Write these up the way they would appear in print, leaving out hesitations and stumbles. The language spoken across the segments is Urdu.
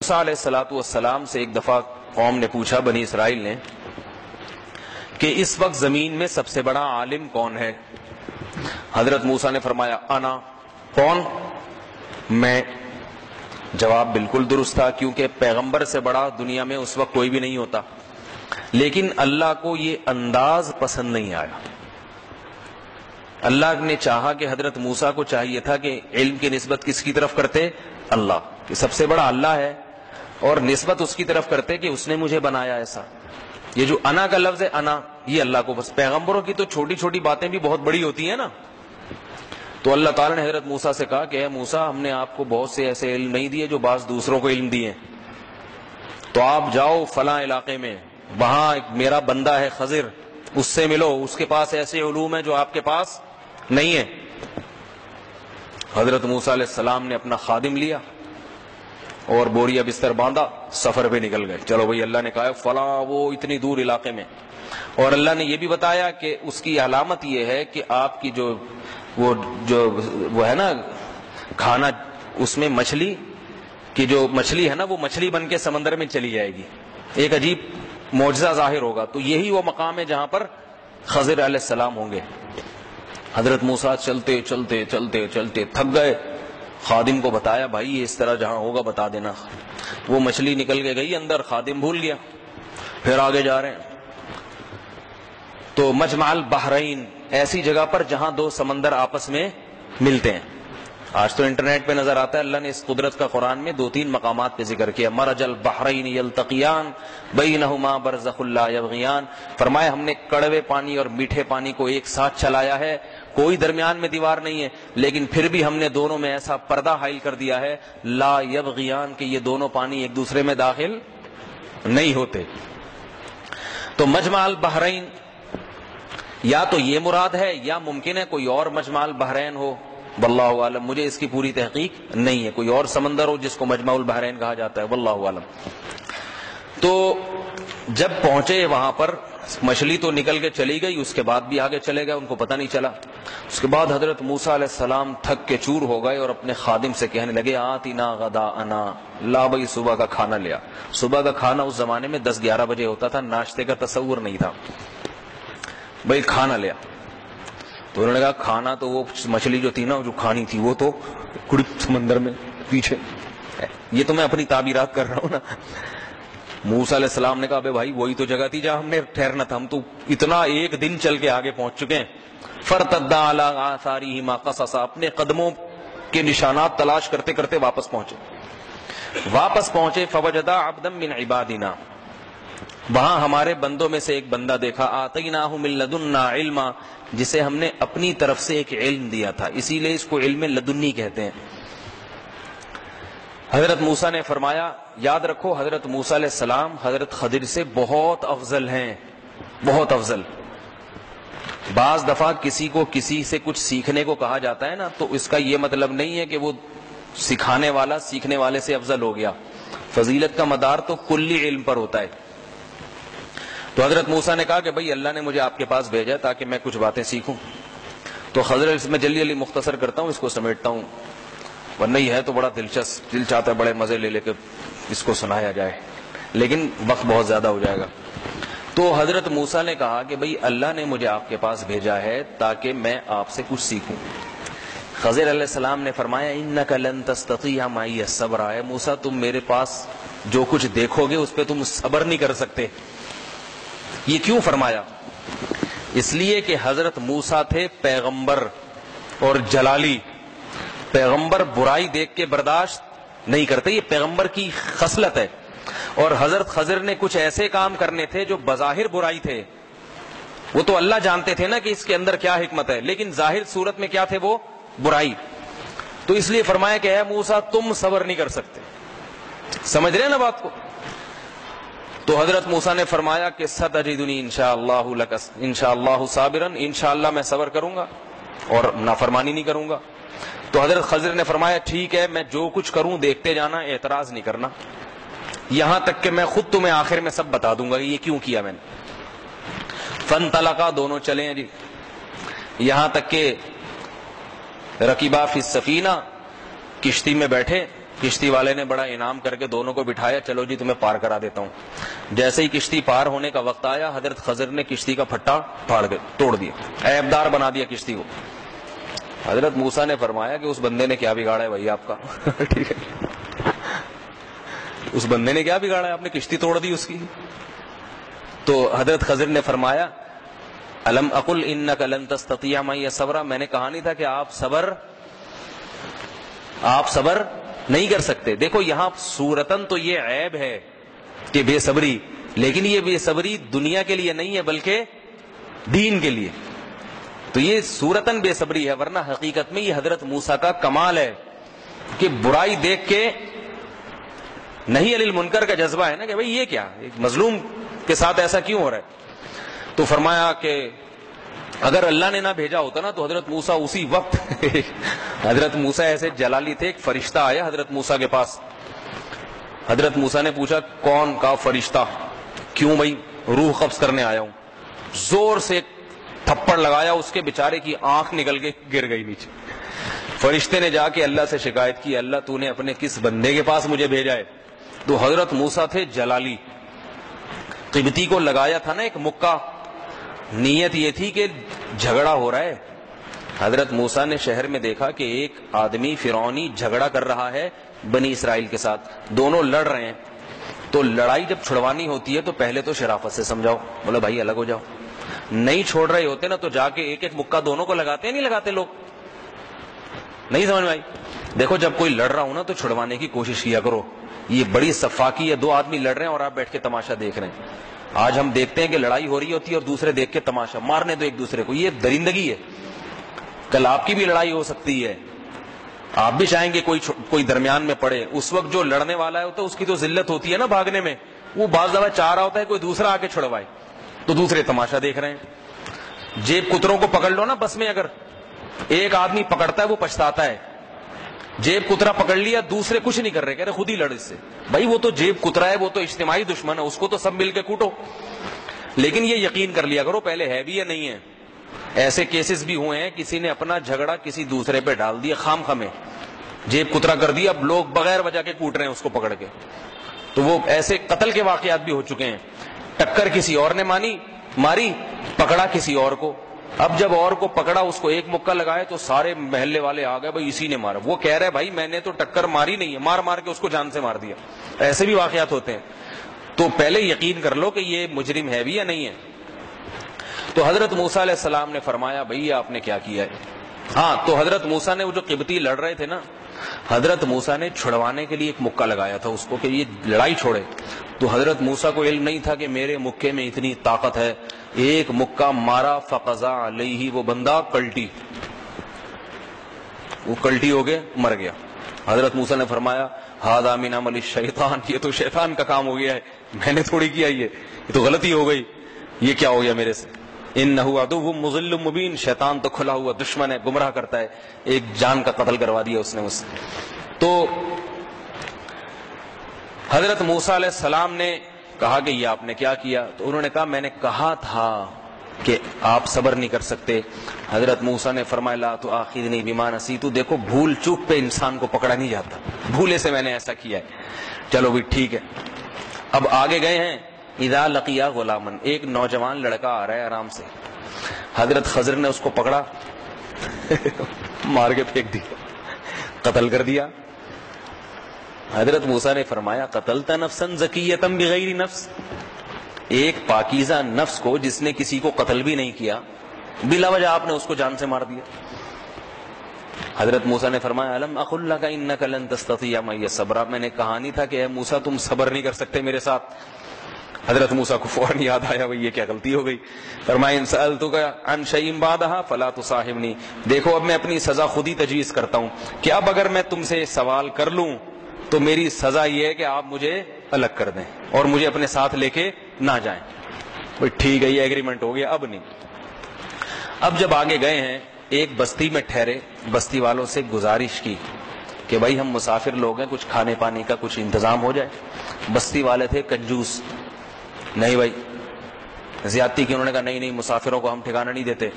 موسیٰ علیہ الصلوۃ والسلام سے ایک دفعہ قوم نے پوچھا، بنی اسرائیل نے، کہ اس وقت زمین میں سب سے بڑا عالم کون ہے؟ حضرت موسیٰ نے فرمایا انا، کون؟ میں۔ جواب بالکل درست تھا، کیونکہ پیغمبر سے بڑا دنیا میں اس وقت کوئی بھی نہیں ہوتا، لیکن اللہ کو یہ انداز پسند نہیں آیا۔ اللہ نے چاہا کہ حضرت موسیٰ کو چاہیے تھا کہ علم کی نسبت کس کی طرف کرتے؟ اللہ، کہ سب سے بڑا اللہ ہے، اور نسبت اس کی طرف کرتے کہ اس نے مجھے بنایا ایسا۔ یہ جو انا کا لفظ ہے، انا، یہ اللہ کو بس۔ پیغمبروں کی تو چھوٹی چھوٹی باتیں بھی بہت بڑی ہوتی ہیں نا۔ تو اللہ تعالیٰ نے حضرت موسیٰ سے کہا کہ اے موسیٰ، ہم نے آپ کو بہت سے ایسے علم نہیں دیے جو بعض دوسروں کو علم دیے، تو آپ جاؤ فلاں علاقے میں، وہاں ایک میرا بندہ ہے خضر، اس سے ملو، اس کے پاس ایسے علوم ہیں جو آپ کے پاس نہیں ہے۔ حضرت موسیٰ علیہ السلام نے اپنا خادم لیا اور بوریا بستر باندھا، سفر پہ نکل گئے۔ چلو بھئی، اللہ نے کہا فلاں وہ اتنی دور علاقے میں، اور اللہ نے یہ بھی بتایا کہ اس کی علامت یہ ہے کہ آپ کی وہ ہے نا کھانا، اس میں مچھلی کی جو مچھلی ہے نا، وہ مچھلی بن کے سمندر میں چلی جائے گی، ایک عجیب معجزہ ظاہر ہوگا۔ تو یہی وہ مقام ہے جہاں پر خضر علیہ السلام ہوں گے۔ حضرت موسیٰ چلتے چلتے چلتے چلتے تھک گئے، خادم کو بتایا بھائی یہ اس طرح جہاں ہوگا بتا دینا۔ وہ مچھلی نکل کے گئی اندر، خادم بھول گیا، پھر آگے جا رہے ہیں تو مجمع البحرین، ایسی جگہ پر جہاں دو سمندر آپس میں ملتے ہیں۔ آج تو انٹرنیٹ پہ نظر آتا ہے، اللہ نے اس قدرت کا قرآن میں 2-3 مقامات پہ ذکر کیا۔ مرج البحرین یلتقیان بینہما برزخ لا یبغیان، فرمایا ہم نے کڑوے پانی اور میٹھے پانی کو ایک ساتھ چلایا ہے، کوئی درمیان میں دیوار نہیں ہے، لیکن پھر بھی ہم نے دونوں میں ایسا پردہ حائل کر دیا ہے، لا یبغیان، کہ یہ دونوں پانی ایک دوسرے میں داخل نہیں ہوتے۔ تو مجمع البحرین یا تو یہ مراد ہے، یا ممکن ہے کوئی اور مجمع البحرین ہو، واللہ عالم، مجھے اس کی پوری تحقیق نہیں ہے، کوئی اور سمندر ہو جس کو مجمع البحرین کہا جاتا ہے، واللہ عالم۔ تو جب پہنچے وہاں پر، مچھلی تو نکل کے چلی گئی، اس کے بعد بھی آگے چلے گئے، ان کو پتہ نہیں چلا۔ اس کے بعد حضرت موسیٰ علیہ السلام تھک کے چور ہو گئے اور اپنے خادم سے کہنے لگے آتنا غداءنا، لا بھائی صبح کا کھانا لیا۔ صبح کا کھانا اس زمانے میں 10-11 بجے ہوتا تھا، ناشتے کا تصور نہیں تھا، بھائی کھانا لیا۔ تو انہوں نے کہا کھانا تو وہ مچھلی جو تھی نا، جو کھانی تھی وہ تو کڑک سمندر میں پیچھے، یہ تو میں اپنی تعبیرات کر رہا ہوں نا۔ موسیٰ علیہ السلام نے کہا بے بھائی وہی تو جگہ تھی جہاں ہم نے ٹھہرنا تھا، ہم تو اتنا ایک دن چل کے آگے پہنچ چکے ہیں۔ فارتدا علی آثارہما قصصا، اپنے قدموں کے نشانات تلاش کرتے کرتے واپس پہنچے۔ فوجدا عبدا من عبادنا، وہاں ہمارے بندوں میں سے ایک بندہ دیکھا، آتیناہ من لدنا علما، جسے ہم نے اپنی طرف سے ایک علم دیا تھا، اسی لیے اس کو علم لدنی کہتے ہیں۔ حضرت موسیٰ نے فرمایا یاد رکھو حضرت موسیٰ علیہ السلام حضرت خضر سے بہت افضل ہیں، بہت افضل۔ بعض دفعہ کسی کو کسی سے کچھ سیکھنے کو کہا جاتا ہے نا، تو اس کا یہ مطلب نہیں ہے کہ وہ سکھانے والا سیکھنے والے سے افضل ہو گیا، فضیلت کا مدار تو کلی علم پر ہوتا ہے۔ تو حضرت موسیٰ نے کہا کہ بھئی اللہ نے مجھے آپ کے پاس بھیجا تاکہ میں کچھ باتیں سیکھوں۔ تو خضر، میں جلدی مختصر کرتا ہوں، اس کو سمیٹتا ہوں، ورنہ یہ ہے تو بڑا دلچسپ، دل چاہتا ہے بڑے مزے لے کے اس کو سنایا جائے، لیکن وقت بہت زیادہ ہو جائے گا۔ تو حضرت موسیٰ نے کہا کہ بھئی اللہ نے مجھے آپ کے پاس بھیجا ہے تاکہ میں آپ سے کچھ سیکھوں۔ خضر علیہ السلام نے فرمایا انک لن تستطیع معی الصبر، اے موسیٰ تم میرے پاس جو کچھ دیکھو گے اس پہ تم صبر نہیں کر سکتے۔ یہ کیوں فرمایا؟ اس لیے کہ حضرت موسیٰ تھے پیغمبر اور جلالی، پیغمبر برائی دیکھ کے برداشت نہیں کرتے، یہ پیغمبر کی خصلت ہے۔ اور حضرت خضر نے کچھ ایسے کام کرنے تھے جو بظاہر برائی تھے، وہ تو اللہ جانتے تھے نا کہ اس کے اندر کیا حکمت ہے، لیکن ظاہر صورت میں کیا تھے وہ برائی۔ تو اس لیے فرمایا کہ اے موسیٰ تم صبر نہیں کر سکتے، سمجھ رہے ہیں نا بات کو؟ تو حضرت موسیٰ نے فرمایا کہ ستجدنی انشاءاللہ صابرا، انشاءاللہ میں صبر کروں گا اور نافرمانی نہیں کروں گا۔ تو حضرت خضر نے فرمایا ٹھیک ہے، میں جو کچھ کروں دیکھتے جانا، اعتراض نہیں کرنا، یہاں تک کہ میں خود تمہیں آخر میں سب بتا دوں گا یہ کیوں کیا میں نے۔ فانطلقا، دونوں چلے ہیں جی، یہاں تک کہ رکبا فی السفینہ، کشتی میں بیٹھے، کشتی والے نے بڑا انعام کر کے دونوں کو بٹھایا, چلو جی تمہیں پار کرا دیتا ہوں. جیسے ہی کشتی پار ہونے کا وقت آیا, حضرت خضر نے کشتی کا پھٹا توڑ دیا, عیبدار بنا دیا کشتی کو. حضرت موسیٰ نے فرمایا کہ اس بندے نے کیا بگاڑا ہے بھائی آپ کا؟ ٹھیک ہے, اس بندے نے کیا بگاڑا ہے, آپ نے کشتی توڑ دی اس کی. تو حضرت خضر نے فرمایا الم اقل انک لن تستطیع معی صبرا, میں نے کہا نہیں تھا کہ آپ صبر نہیں کر سکتے. دیکھو یہاں صورتن تو یہ عیب ہے کہ بے صبری, لیکن یہ بے صبری دنیا کے لیے نہیں ہے بلکہ دین کے لیے. تو یہ صورتن بے صبری ہے, ورنہ حقیقت میں یہ حضرت موسیٰ کا کمال ہے کہ برائی دیکھ کے نہیں علی المنکر کا جذبہ ہے نا کہ بھئی یہ کیا, ایک مظلوم کے ساتھ ایسا کیوں ہو رہا ہے. تو فرمایا کہ اگر اللہ نے نہ بھیجا ہوتا نا تو حضرت موسیٰ اسی وقت حضرت موسیٰ ایسے جلالی تھے, ایک فرشتہ آیا حضرت موسیٰ کے پاس. حضرت موسیٰ نے پوچھا کون کا فرشتہ, کیوں بھائی, روح قبض کرنے آیا ہوں. زور سے تھپڑ لگایا, اس کے بیچارے کی آنکھ نکل کے گر گئی نیچے. فرشتے نے جا کے اللہ سے شکایت کی, اللہ تو نے اپنے کس بندے کے پاس مجھے بھیجا ہے. تو حضرت موسیٰ تھے جلالی, قبطی کو لگایا تھا نا ایک مکہ, نیت یہ تھی کہ جھگڑا ہو رہا ہے. حضرت موسیٰ نے شہر میں دیکھا کہ ایک آدمی فرعونی جھگڑا کر رہا ہے بنی اسرائیل کے ساتھ, دونوں لڑ رہے ہیں. تو لڑائی جب چھڑوانی ہوتی ہے تو پہلے تو شرافت سے سمجھاؤ, بولے بھائی الگ ہو جاؤ. نہیں چھوڑ رہے ہوتے نا تو جا کے ایک ایک مکہ دونوں کو لگاتے ہیں, نہیں لگاتے لوگ, نہیں سمجھ میں آئی. دیکھو جب کوئی لڑ رہا ہوں نا تو چھڑوانے کی کوشش کیا کرو. یہ بڑی صفاقی ہے, دو آدمی لڑ رہے ہیں اور آپ بیٹھ کے تماشا دیکھ رہے ہیں. آج ہم دیکھتے ہیں کہ لڑائی ہو رہی ہوتی ہے اور دوسرے دیکھ کے تماشا, مارنے دو ایک دوسرے کو, یہ درندگی ہے. کل آپ کی بھی لڑائی ہو سکتی ہے, آپ بھی چاہیں گے کوئی درمیان میں پڑے. اس وقت جو لڑنے والا ہے اس کی تو ذلت ہوتی ہے نا بھاگنے میں, وہ بعض دفعہ چاہ رہا ہوتا ہے کوئی دوسرا آ کے چھڑوائے, تو دوسرے تماشا دیکھ رہے ہیں. جیب کتروں کو پکڑ لو نا بس میں, اگر ایک آدمی پکڑتا ہے وہ پچھتاتا ہے. جیب کترا پکڑ لیا, دوسرے کچھ نہیں کر رہے, کہہ رہے خود ہی لڑ اس سے. بھائی وہ تو جیب کترا ہے, وہ تو اجتماعی دشمن ہے, اس کو تو سب مل کے کوٹو. لیکن یہ یقین کر لیا کرو پہلے ہے بھی یا نہیں ہے. ایسے کیسز بھی ہوئے ہیں, کسی نے اپنا جھگڑا کسی دوسرے پہ ڈال دیا, خام خامے جیب کترا کر دیا, اب لوگ بغیر وجہ کے کوٹ رہے ہیں اس کو پکڑ کے. تو وہ ایسے قتل کے واقعات بھی ہو چکے ہیں. ٹکر کسی اور نے ماری, پکڑا کسی اور کو. اب جب اور کو پکڑا, اس کو ایک مکہ لگایا تو سارے محلے والے آ گئے, بھائی اسی نے مارا. وہ کہہ رہے بھائی میں نے تو ٹکر ماری نہیں ہے, مار کے اس کو جان سے مار دیا. ایسے بھی واقعات ہوتے ہیں. تو پہلے یقین کر لو کہ یہ مجرم ہے بھی یا نہیں ہے. تو حضرت موسیٰ علیہ السلام نے فرمایا بھئی آپ نے کیا کیا ہے. ہاں, تو حضرت موسیٰ نے, وہ جو قبطی لڑ رہے تھے نا, حضرت موسیٰ نے چھڑوانے کے لیے ایک مکہ لگایا تھا اس کو کہ یہ لڑائی چھوڑے. تو حضرت موسیٰ کو علم نہیں تھا کہ میرے مکے میں اتنی طاقت ہے. ایک مکہ مارا, فقضا علیہ, وہ بندہ کلٹی, وہ کلٹی ہو گئے, مر گیا. حضرت موسیٰ نے فرمایا ھذا من عمل الشیطان, یہ تو شیطان کا کام ہو گیا ہے, میں نے تھوڑی کیا, یہ تو غلطی ہو گئی, یہ کیا ہو گیا میرے سے. انہ عدو مضل مبین, شیطان تو کھلا ہوا دشمن ہے, گمراہ کرتا ہے. ایک جان کا قتل کروا دیا اس نے مجھ سے. تو حضرت موسیٰ علیہ السلام نے کہا کہ یہ آپ نے کیا کیا. تو انہوں نے کہا میں نے کہا تھا کہ آپ صبر نہیں کر سکتے. حضرت موسیٰ نے فرمایا لا تؤاخذنی بما نسیت, دیکھو بھول چوک پہ انسان کو پکڑا نہیں جاتا, بھولے سے میں نے ایسا کیا ہے. چلو بھی ٹھیک ہے. اب آگے گئے ہیں, اذا لقیا غلامن, ایک نوجوان لڑکا آ رہا ہے آرام سے. حضرت خضر نے اس کو پکڑا, مار کے پھینک دیا, قتل کر دیا. حضرت موسیٰ نے فرمایا قتلت نفسا زکیۃ بغیر نفس, ایک پاکیزہ نفس کو جس نے کسی کو قتل بھی نہیں کیا, بلا وجہ آپ نے اس کو جان سے مار دیا. حضرت موسیٰ نے فرمایا الم اقل لک انک لن تستطیع معی صبرا, میں نے کہا نہیں تھا کہ اے موسیٰ تم صبر نہیں کر سکتے میرے ساتھ. حضرت موسیٰ کو فوراً یاد آیا بھئی یہ کیا غلطی ہو گئی. فرمایا ان سألتک عن شیء بعدها فلا تصاحبنی, دیکھو اب میں اپنی سزا خود ہی تجویز کرتا ہوں کہ اب اگر میں تم سے سوال کر لوں تو میری سزا یہ ہے کہ آپ مجھے الگ کر دیں اور مجھے اپنے ساتھ لے کے نہ جائیں. بھئی ٹھیک ہے, یہ ایگریمنٹ ہو گیا. اب نہیں. اب جب آگے گئے ہیں, ایک بستی میں ٹھہرے, بستی والوں سے گزارش کی کہ بھائی ہم مسافر لوگ ہیں, کچھ کھانے پانی کا کچھ انتظام ہو جائے. بستی والے تھے کنجوس, نہیں بھائی زیادتی کی. انہوں نے کہا نہیں نہیں, مسافروں کو ہم ٹھکانہ نہیں دیتے.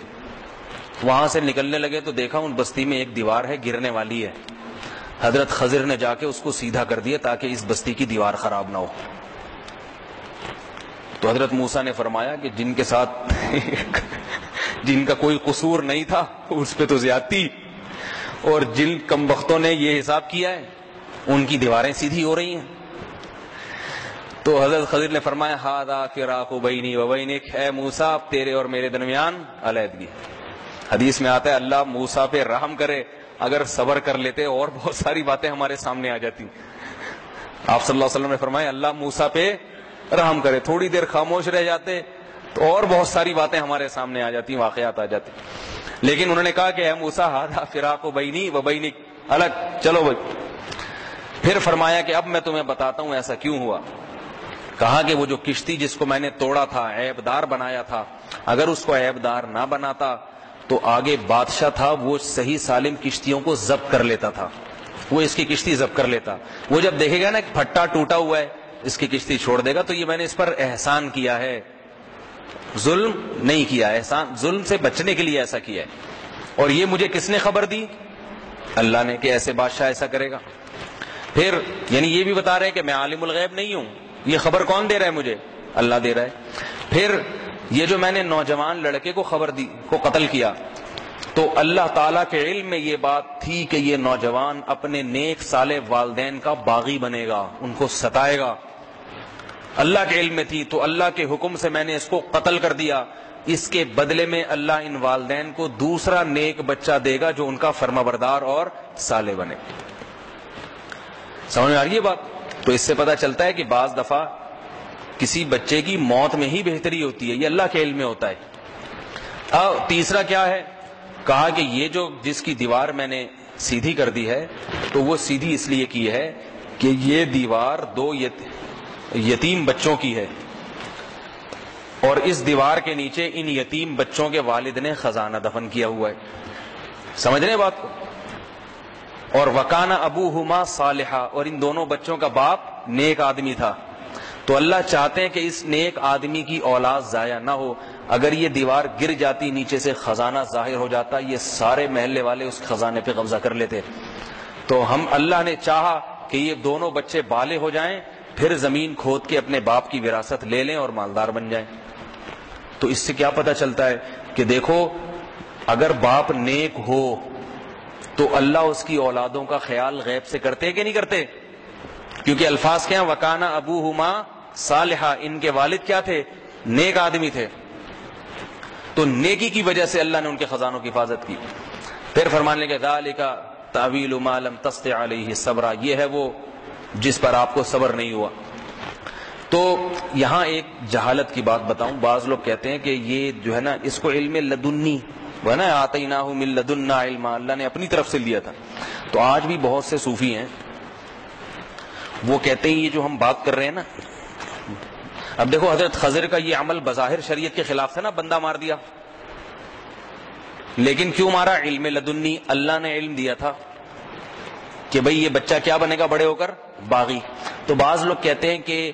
وہاں سے نکلنے لگے تو دیکھا ان بستی میں ایک دیوار ہے, گرنے والی ہے. حضرت خضر نے جا کے اس کو سیدھا کر دیا تاکہ اس بستی کی دیوار خراب نہ ہو. تو حضرت موسیٰ نے فرمایا کہ جن کے ساتھ جن کا کوئی قصور نہیں تھا اس پہ تو زیادتی، اور جن کم بختوں نے یہ حساب کیا ہے ان کی دیواریں سیدھی ہو رہی ہیں. تو حضرت خضر نے فرمایا ھذا فراق بینی و بینک، اے موسیٰ اب تیرے اور میرے درمیان علیحدگی. حدیث میں آتا ہے اللہ موسیٰ پہ رحم کرے، اگر صبر کر لیتے اور بہت ساری باتیں ہمارے سامنے آ جاتی. آپ صلی اللہ علیہ وسلم نے فرمایا اللہ موسیٰ پہ رحم کرے، تھوڑی دیر خاموش رہ جاتے تو اور بہت ساری باتیں ہمارے سامنے آ جاتی، واقعات آ جاتے. لیکن انہوں نے کہا کہ اے موسیٰ ھذا فراق بینی و بینک، الگ چلو بھائی. پھر فرمایا کہ اب میں تمہیں بتاتا ہوں ایسا کیوں ہوا. کہا کہ وہ جو کشتی جس کو میں نے توڑا تھا، عیب دار بنایا تھا، اگر اس کو عیب دار نہ بناتا تو آگے بادشاہ تھا وہ صحیح سالم کشتیوں کو ضبط کر لیتا تھا، وہ اس کی کشتی ضبط کر لیتا. وہ جب دیکھے گا نا کہ پھٹا ٹوٹا ہوا ہے اس کی کشتی چھوڑ دے گا، تو یہ میں نے اس پر احسان کیا ہے، ظلم نہیں کیا. احسان ظلم سے بچنے کے لیے ایسا کیا ہے. اور یہ مجھے کس نے خبر دی؟ اللہ نے، کہ ایسے بادشاہ ایسا کرے گا. پھر یعنی یہ بھی بتا رہے ہیں کہ میں عالم الغیب نہیں ہوں، یہ خبر کون دے رہا ہے مجھے؟ اللہ دے رہا ہے. پھر یہ جو میں نے نوجوان لڑکے کو خبر دی، کو قتل کیا، تو اللہ تعالیٰ کے علم میں یہ بات تھی کہ یہ نوجوان اپنے نیک صالح والدین کا باغی بنے گا، ان کو ستائے گا. اللہ کے علم میں تھی، تو اللہ کے حکم سے میں نے اس کو قتل کر دیا. اس کے بدلے میں اللہ ان والدین کو دوسرا نیک بچہ دے گا جو ان کا فرمانبردار اور صالح بنے. سمجھ میں آ رہی ہے بات؟ تو اس سے پتہ چلتا ہے کہ بعض دفعہ کسی بچے کی موت میں ہی بہتری ہوتی ہے، یہ اللہ کے علم میں ہوتا ہے. تیسرا کیا ہے؟ کہا کہ یہ جو جس کی دیوار میں نے سیدھی کر دی ہے تو وہ سیدھی اس لیے کی ہے کہ یہ دیوار دو یتیم بچوں کی ہے، اور اس دیوار کے نیچے ان یتیم بچوں کے والد نے خزانہ دفن کیا ہوا ہے. سمجھ رہے بات کو؟ اور وکانا ابوہما صالحا، اور ان دونوں بچوں کا باپ نیک آدمی تھا. تو اللہ چاہتے ہیں کہ اس نیک آدمی کی اولاد ضائع نہ ہو. اگر یہ دیوار گر جاتی، نیچے سے خزانہ ظاہر ہو جاتا، یہ سارے محلے والے اس خزانے پہ قبضہ کر لیتے. تو اللہ نے چاہا کہ یہ دونوں بچے بالغ ہو جائیں، پھر زمین کھود کے اپنے باپ کی وراثت لے لیں اور مالدار بن جائیں. تو اس سے کیا پتہ چلتا ہے کہ دیکھو اگر باپ نیک ہو تو اللہ اس کی اولادوں کا خیال غیب سے کرتے کہ نہیں کرتے؟ کیونکہ الفاظ کیا ہیں؟ وکانا ابوہما صالحا، ان کے والد کیا تھے؟ نیک آدمی تھے. تو نیکی کی وجہ سے اللہ نے ان کے خزانوں کی حفاظت کی. پھر فرمانے لگے ذالک تأویل ما لم تستطع علیہ صبرا، یہ ہے وہ جس پر آپ کو صبر نہیں ہوا. تو یہاں ایک جہالت کی بات بتاؤں. بعض لوگ کہتے ہیں کہ یہ جو ہے نا اس کو علم لدنی وہ نا آتیناہ من لدنا علما، اللہ نے اپنی طرف سے لیا تھا. تو آج بھی بہت سے صوفی ہیں وہ کہتے ہیں یہ جو ہم بات کر رہے ہیں نا، اب دیکھو حضرت خضر کا یہ عمل بظاہر شریعت کے خلاف تھا نا، بندہ مار دیا، لیکن کیوں مارا؟ علم لدنی، اللہ نے علم دیا تھا کہ بھئی یہ بچہ کیا بنے گا بڑے ہو کر؟ باغی. تو بعض لوگ کہتے ہیں کہ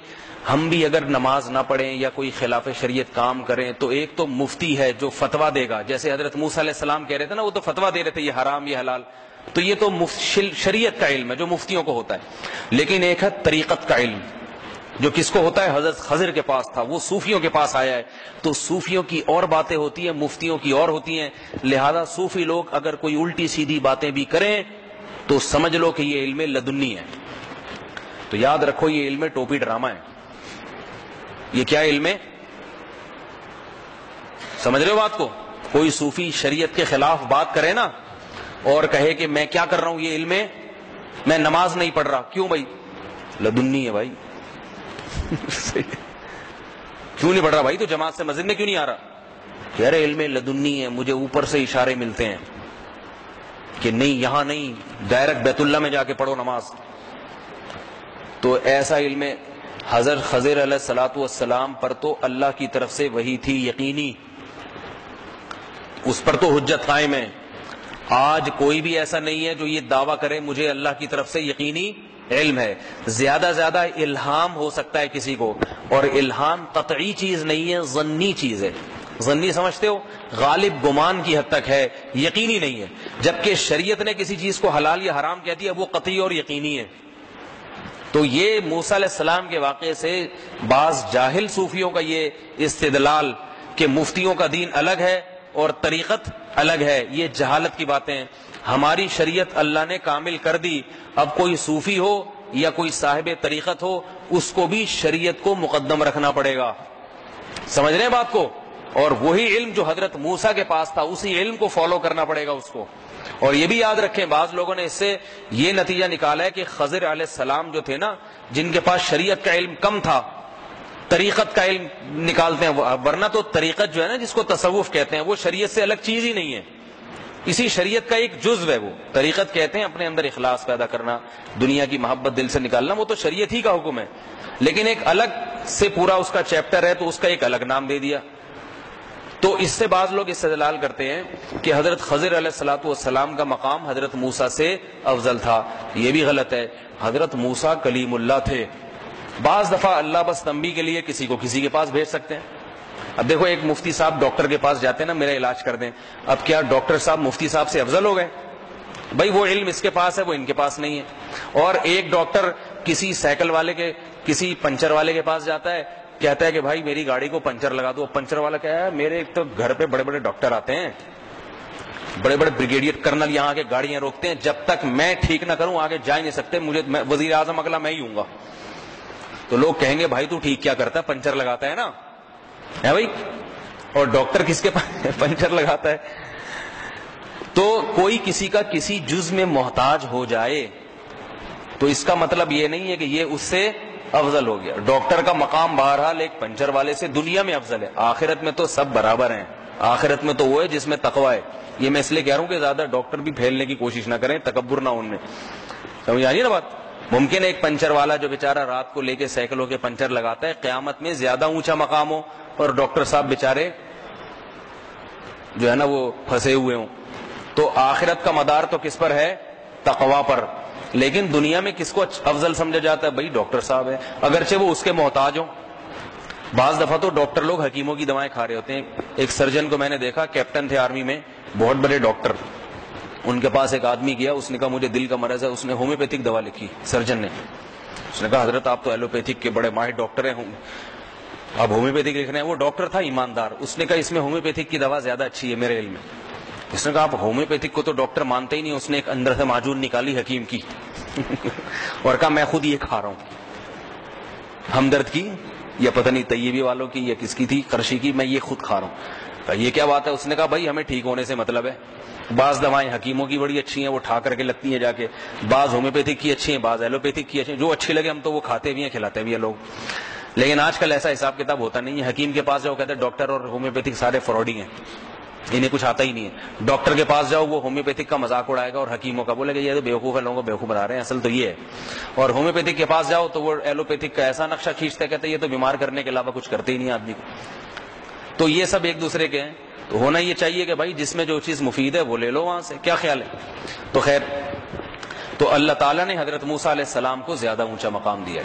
ہم بھی اگر نماز نہ پڑھیں یا کوئی خلاف شریعت کام کریں تو ایک تو مفتی ہے جو فتویٰ دے گا، جیسے حضرت موسیٰ علیہ السلام کہہ رہے تھے نا، وہ تو فتویٰ دے رہے تھے یہ حرام یہ حلال، تو یہ تو شریعت کا علم ہے جو مفتیوں کو ہوتا ہے. لیکن ایک ہے طریقت کا علم جو کس کو ہوتا ہے؟ حضرت خضر کے پاس تھا، وہ صوفیوں کے پاس آیا ہے. تو صوفیوں کی اور باتیں ہوتی ہیں، مفتیوں کی اور ہوتی ہیں. لہذا صوفی لوگ اگر کوئی الٹی سیدھی باتیں بھی کریں تو سمجھ لو کہ یہ علم لدنی ہے. تو یاد رکھو یہ علم ٹوپی ڈرامہ ہے. یہ کیا علم ہے؟ سمجھ رہے ہو بات کو؟ کوئی صوفی شریعت کے خلاف بات کرے نا اور کہے کہ میں کیا کر رہا ہوں، یہ علم ہے، میں نماز نہیں پڑھ رہا، کیوں بھائی؟ لدنی ہے بھائی. کیوں نہیں پڑھ رہا بھائی؟ تو جماعت سے مسجد میں کیوں نہیں آ رہا؟ یار علم لدنی ہے، مجھے اوپر سے اشارے ملتے ہیں کہ نہیں یہاں نہیں، ڈائریکٹ بیت اللہ میں جا کے پڑھو نماز. تو ایسا علم حضرت خضر علیہ الصلوۃ والسلام پر تو اللہ کی طرف سے وحی تھی یقینی، اس پر تو حجت قائم ہے. آج کوئی بھی ایسا نہیں ہے جو یہ دعویٰ کرے مجھے اللہ کی طرف سے یقینی علم ہے. زیادہ زیادہ الہام ہو سکتا ہے کسی کو، اور الہام قطعی چیز نہیں ہے، ظنی چیز ہے. ظنی سمجھتے ہو، غالب گمان کی حد تک ہے، یقینی نہیں ہے. جبکہ شریعت نے کسی چیز کو حلال یا حرام کہہ دیا وہ قطعی اور یقینی ہے. تو یہ موسیٰ علیہ السلام کے واقعے سے بعض جاہل صوفیوں کا یہ استدلال کہ مفتیوں کا دین الگ ہے اور طریقت الگ ہے، یہ جہالت کی باتیں ہیں. ہماری شریعت اللہ نے کامل کر دی. اب کوئی صوفی ہو یا کوئی صاحب طریقت ہو، اس کو بھی شریعت کو مقدم رکھنا پڑے گا. سمجھ رہے ہیں بات کو؟ اور وہی علم جو حضرت موسیٰ کے پاس تھا اسی علم کو فالو کرنا پڑے گا اس کو. اور یہ بھی یاد رکھیں، بعض لوگوں نے اس سے یہ نتیجہ نکالا ہے کہ خضر علیہ السلام جو تھے نا، جن کے پاس شریعت کا علم کم تھا، طریقت کا علم نکالتے ہیں. ورنہ تو طریقت جو ہے نا، جس کو تصوف کہتے ہیں، وہ شریعت سے الگ چیز ہی نہیں ہے، اسی شریعت کا ایک جزو ہے. وہ طریقت کہتے ہیں اپنے اندر اخلاص پیدا کرنا، دنیا کی محبت دل سے نکالنا، وہ تو شریعت ہی کا حکم ہے. لیکن ایک الگ سے پورا اس کا چیپٹر ہے تو اس کا ایک الگ نام دے دیا. تو اس سے بعض لوگ استدلال کرتے ہیں کہ حضرت خضر علیہ الصلوۃ والسلام کا مقام حضرت موسیٰ سے افضل تھا. یہ بھی غلط ہے. حضرت موسیٰ کلیم اللہ تھے. بعض دفعہ اللہ بس تنبیہ کے لیے کسی کو کسی کے پاس بھیج سکتے ہیں. اب دیکھو، ایک مفتی صاحب ڈاکٹر کے پاس جاتے ہیں نا، میرا علاج کر دیں. اب کیا ڈاکٹر صاحب مفتی صاحب سے افضل ہو گئے؟ بھائی وہ علم اس کے پاس ہے، وہ ان کے پاس نہیں ہے. اور ایک ڈاکٹر کسی سائیکل والے کے، کسی پنچر والے کے پاس جاتا ہے، کہتا ہے کہ بھائی میری گاڑی کو پنچر لگا دو. پنچر والا کہتا ہے میرے تو گھر پہ بڑے بڑے ڈاکٹر آتے ہیں، بڑے بڑے بریگیڈیئر کرنل یہاں کے گاڑیاں روکتے ہیں، جب تک میں ٹھیک نہ کروں آگے جا ہی نہیں سکتے. مجھے وزیر اعظم اگلا میں ہی ہوں گا. تو لوگ کہیں گے بھائی تو ٹھیک کیا کرتا ہے؟ پنچر لگاتا ہے نا، ہے بھائی. اور ڈاکٹر کس کے پنچر لگاتا ہے. تو کوئی کسی کا کسی جز میں محتاج ہو جائے تو اس کا مطلب یہ نہیں ہے کہ یہ اس سے افضل ہو گیا. ڈاکٹر کا مقام بہرحال ایک پنچر والے سے دنیا میں افضل ہے. آخرت میں تو سب برابر ہیں. آخرت میں تو وہ ہے جس میں تقوی ہے. یہ میں اس لیے کہہ رہا ہوں کہ زیادہ ڈاکٹر بھی پھیلنے کی کوشش نہ کریں، تکبر نہ ان میں. سمجھ آئیے نا بات؟ ممکن ہے ایک پنچر والا جو بیچارہ رات کو لے کے سائیکلوں کے پنچر لگاتا ہے، قیامت میں زیادہ اونچا مقام ہو، اور ڈاکٹر صاحب بیچارے جو ہے نا وہ پھنسے ہوئے ہوں. تو آخرت کا مدار تو کس پر ہے؟ تقوی پر. لیکن دنیا میں کس کو افضل سمجھا جاتا ہے؟ بھائی ڈاکٹر صاحب ہے، اگرچہ وہ اس کے محتاج ہوں. بعض دفعہ تو ڈاکٹر لوگ حکیموں کی دوائیں کھا رہے ہوتے ہیں. ایک سرجن کو میں نے دیکھا، کیپٹن تھے آرمی میں، بہت بڑے ڈاکٹر. ان کے پاس ایک آدمی گیا، اس نے کہا مجھے دل کا مرض ہے. اس نے ہومیوپیتھک دوا لکھی سرجن نے. اس نے کہا حضرت آپ تو ایلوپیتھک کے بڑے ماہر ڈاکٹر ہیں، آپ ہومیوپیتھک لکھ رہے ہیں. وہ ڈاکٹر تھا ایماندار. اس نے کہا اس میں ہومیوپیتھک کی دوا زیادہ اچھی ہے میرے علم میں. اس نے کہا آپ ہومیوپیتھک کو تو ڈاکٹر مانتے ہی نہیں. اس نے ایک اندر سے معجون نکالی حکیم کی اور کہا میں خود یہ کھا رہا ہوں، ہمدرد کی یا پتہ نہیں طیبی والوں کی یا کس کی تھی، قرشی کی، میں یہ خود کھا رہا ہوں. کہا یہ کیا بات ہے؟ اس نے کہا بھائی ہمیں ٹھیک ہونے سے مطلب ہے. بعض دوائیں حکیموں کی بڑی اچھی ہیں، وہ ٹھا کر کے لگتی ہیں جا کے. بعض ہومیوپیتھک کی اچھی ہیں، بعض ایلوپیتھک کی اچھی ہیں. جو اچھی لگے ہم تو وہ کھاتے بھی ہیں، کھلاتے بھی ہیں لوگ. لیکن آج کل ایسا حساب کتاب ہوتا نہیں ہے. حکیم کے پاس جاؤ، کہتے ہیں ڈاکٹر اور ہومیوپیتھک سارے فراڈی ہیں، انہیں کچھ آتا ہی نہیں ہے. ڈاکٹر کے پاس جاؤ، وہ ہومیوپیتھک کا مذاق اڑائے گا اور حکیموں کا بولے گا یہ تو بیوقوف ہے، لوگوں کو بیوقوف بنا رہے ہیں، اصل تو یہ ہے. اور ہومیوپیتھک کے پاس جاؤ تو وہ ایلوپیتھک کا ایسا نقشہ کھینچتے ہیں، کہتے ہیں یہ تو بیمار کرنے کے علاوہ کچھ کرتے ہی نہیں آدمی کو. تو یہ سب ایک دوسرے کے ہیں. تو ہونا یہ چاہیے کہ بھائی جس میں جو چیز مفید ہے وہ لے لو وہاں سے. کیا خیال ہے؟ تو خیر، تو اللہ تعالیٰ نے حضرت موسیٰ علیہ السلام کو زیادہ اونچا مقام دیا.